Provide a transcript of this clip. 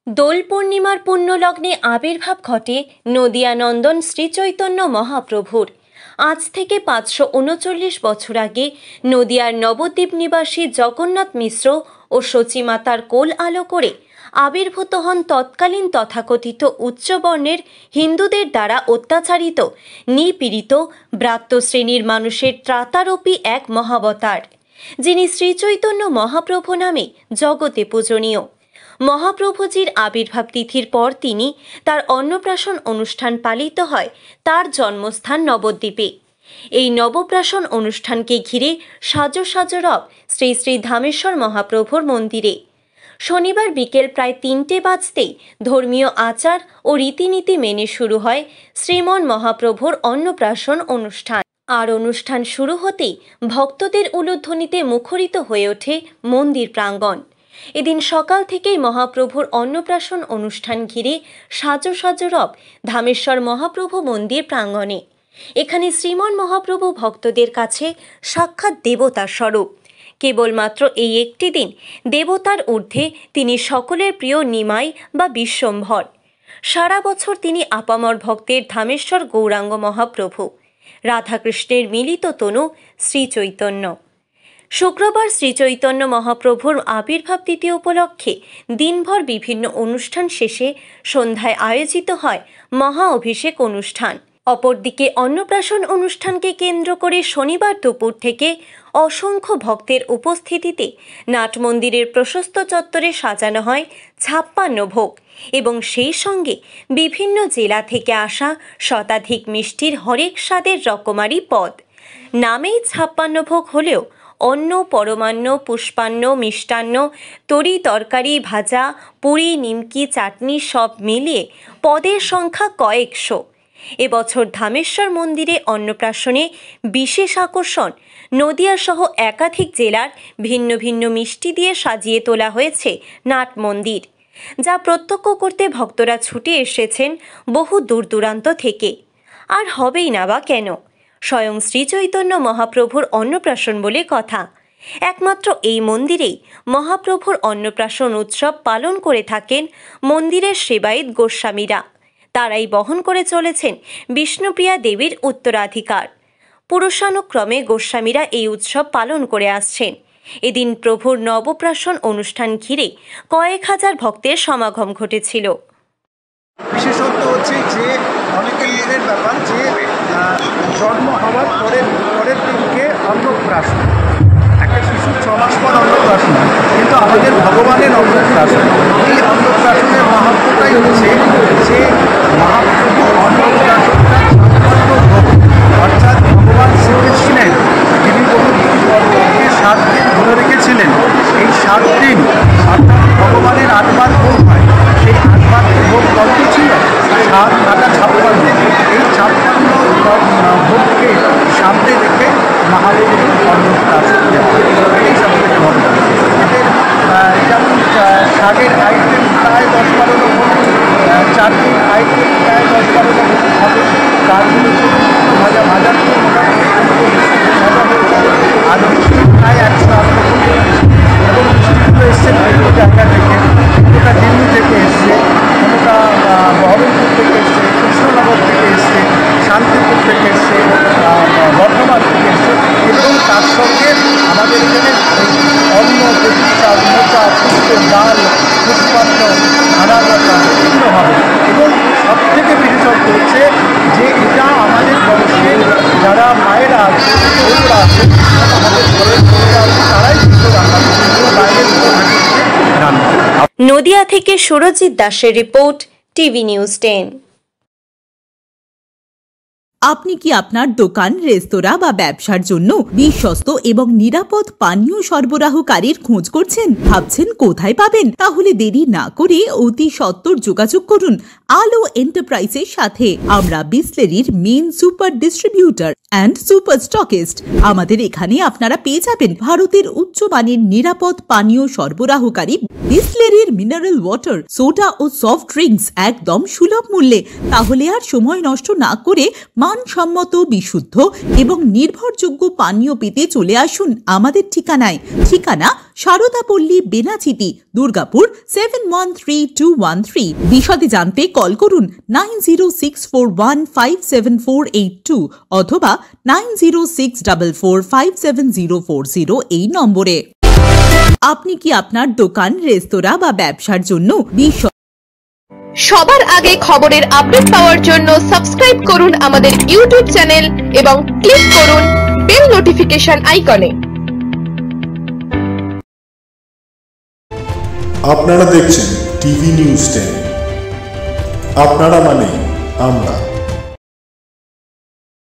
দোল পূর্ণিমার পুণ্যলগ্নে আবির্ভাব ঘটে নদিয়া নন্দন শ্রীচৈতন্য মহাপ্রভুর। আজ থেকে 539 বছর আগে নদিয়ার নবদ্বীপ নিবাসী জগন্নাথ মিশ্র ও সচিমাতার কোল আলো করে আবির্ভূত হন তৎকালীন তথাকথিত উচ্চবর্ণের হিন্দুদের দ্বারা অত্যাচারিত, নিপীড়িত ব্রাত্য শ্রেণীর মানুষের ত্রাতারূপী এক মহাবতার, যিনি শ্রীচৈতন্য মহাপ্রভু নামে জগতে পূজনীয়। মহাপ্রভুজির আবির্ভাব তিথির পর তিনি তার অন্নপ্রাশন অনুষ্ঠান পালিত হয় তার জন্মস্থান নবদ্বীপে। এই নবপ্রাশন অনুষ্ঠানকে ঘিরে সাজো সাজো রব শ্রী শ্রী ধামেশ্বর মহাপ্রভুর মন্দিরে। শনিবার বিকেল প্রায় 3টে বাজতেই ধর্মীয় আচার ও রীতিনীতি মেনে শুরু হয় শ্রীমন মহাপ্রভুর অন্নপ্রাশন অনুষ্ঠান। আর অনুষ্ঠান শুরু হতেই ভক্তদের উলুধ্বনিতে মুখরিত হয়ে ওঠে মন্দির প্রাঙ্গণ। এদিন সকাল থেকেই মহাপ্রভুর অন্নপ্রাশন অনুষ্ঠান ঘিরে সাজো সাজো রব ধামেশ্বর মহাপ্রভু মন্দির প্রাঙ্গণে। এখানে শ্রীমন মহাপ্রভু ভক্তদের কাছে সাক্ষাৎ দেবতার স্বরূপ। কেবলমাত্র এই একটি দিন দেবতার ঊর্ধ্বে তিনি সকলের প্রিয় নিমাই বা বিশ্বম্ভর। সারা বছর তিনি আপামর ভক্তের ধামেশ্বর গৌরাঙ্গ মহাপ্রভু, রাধাকৃষ্ণের মিলিত তনু শ্রীচৈতন্য। শুক্রবার শ্রীচৈতন্য মহাপ্রভুর আবির্ভাব তিথি উপলক্ষে দিনভর বিভিন্ন অনুষ্ঠান শেষে সন্ধ্যায় আয়োজিত হয় মহা অভিষেক অনুষ্ঠান। অপরদিকে অন্নপ্রাশন অনুষ্ঠানকে কেন্দ্র করে শনিবার দুপুর থেকে অসংখ্য ভক্তের উপস্থিতিতে নাট মন্দিরের প্রশস্ত চত্বরে সাজানো হয় 56 ভোগ এবং সেই সঙ্গে বিভিন্ন জেলা থেকে আসা শতাধিক মিষ্টির হরেক স্বাদের রকমারি পদ। নামেই 56 ভোগ হলেও অন্ন, পরমান্ন, পুষ্পান্ন, মিষ্টান্ন, তরি তরকারি, ভাজা, পুরি, নিমকি, চাটনি সব মিলিয়ে পদের সংখ্যা কয়েকশো। এবছর ধামেশ্বর মন্দিরে অন্নপ্রাশনে বিশেষ আকর্ষণ নদিয়া সহ একাধিক জেলার ভিন্ন ভিন্ন মিষ্টি দিয়ে সাজিয়ে তোলা হয়েছে নাট মন্দির, যা প্রত্যক্ষ করতে ভক্তরা ছুটে এসেছেন বহু দূর দূরান্ত থেকে। আর হবেই না বা কেন, স্বয়ং শ্রীচৈতন্য মহাপ্রভুর অন্নপ্রাশন বলে কথা। একমাত্র এই মন্দিরেই মহাপ্রভুর অন্নপ্রাশন উৎসব পালন করে থাকেন মন্দিরের সেবায়েত গোস্বামীরা। তারাই বহন করে চলেছেন বিষ্ণুপ্রিয়া দেবীর উত্তরাধিকার। পুরুষানুক্রমে গোস্বামীরা এই উৎসব পালন করে আসছেন। এদিন প্রভুর নবপ্রাশন অনুষ্ঠান ঘিরে কয়েক হাজার ভক্তের সমাগম ঘটেছিল। বিশেষত্ব হচ্ছে যে অনেকের মনের ব্যাপার যে জন্ম হওয়ার পরের দিনকে অন্নপ্রাশন, একটা শিশুর 6 মাস পর অন্নপ্রাশন, কিন্তু আমাদের ভগবানের অন্নপ্রাশন। এই অন্নপ্রাশনের মাহাত্ম্যটাই হচ্ছে যে মহাপ্রভু অন্নপ্রাশনটা অর্থাৎ ভগবান শ্রীকৃষ্ণের যিনি বহুদিন 7 দিন ধরে রেখেছিলেন, এই 7 দিন অর্থাৎ ভগবানের 8 বার ভোগ হয়। সেই 8 বার ভোগ কত ছিল? 7 আটা 56। এই 56 ভোগকে সামনে রেখে মহাপ্রভুর অন্নপ্রাশন দেওয়া, এই সব থেকে ভালো। এদের যেমন শাকের আইটেম প্রায় 10-12 রকম, চাটনির আইটেম প্রায় 10-12 রকম হবে। তারপরে ভাজার তো মোটামুটি ভাজা হয়েছে, আর প্রায় 108 রকম। এবং মিষ্টিগুলো এসছে বিভিন্ন জায়গা থেকে, কোনোটা দিল্লি থেকে এসছে, কোনোটা বহরমপুর থেকে এসছে, কৃষ্ণনগর থেকে এসছে, শান্তিপুর থেকে এসছে, বর্ধমান থেকে এসছে। এবং তার সঙ্গে আমাদের এখানে অন্ন, প্রতিষ্ঠা, মোচা, পুষ্প, ডাল, পুষ্পান্ন, নানারকম বিভিন্নভাবে। এবং সবথেকে বিশেষত্ব হচ্ছে যে এটা আমাদের বংশের যারা মায়েরা আছে, বউরা আছে, আমাদের ঘরের বউরা আছে, তারাই কিন্তু রান্না করে, বাইরের রান্না। নদিয়া থেকে সুরজিৎ দাসের রিপোর্ট, টিভি নিউজ 10। আপনি কি আপনার দোকান, রেস্তোরাঁ বা ব্যবসার জন্য বিশ্বস্ত এবং নিরাপদ পানীয় সরবরাহকারীর খোঁজ করছেন? ভাবছেন কোথায় পাবেন? তাহলে দেরি না করে অতি সত্বর যোগাযোগ করুন আলো এন্টারপ্রাইজের সাথে। আমরা বিসলেরির main super distributor and super stockist. আমাদের এখানে আপনারা পেয়ে যাবেন ভারতের উচ্চমানের নিরাপদ পানীয় সরবরাহকারী বিসলেরির মিনারেল ওয়াটার, সোডা ও সফট ড্রিঙ্কস একদম সুলভ মূল্যে। তাহলে আর সময় নষ্ট না করে মানসম্মত, বিশুদ্ধ এবং নির্ভরযোগ্য পানীয় পেতে চলে আসুন আমাদের ঠিকানায়। ঠিকানা সারদাপল্লী বেনাচিতি দুর্গাপুর 713213। বিশদে জানতে কল করুন 9064157482 অথবা 9064457040 এই নম্বরে। আপনি কি আপনার দোকান, রেস্তোরাঁ বা ব্যবসার জন্য সবার আগে খবরের আপডেট পাওয়ার জন্য সাবস্ক্রাইব করুন আমাদের ইউটিউব চ্যানেল এবং ক্লিক করুন বেল নোটিফিকেশন আইকনে। আপনারা দেখছেন টিভি নিউজ 10। আপনারা মানে আমরা।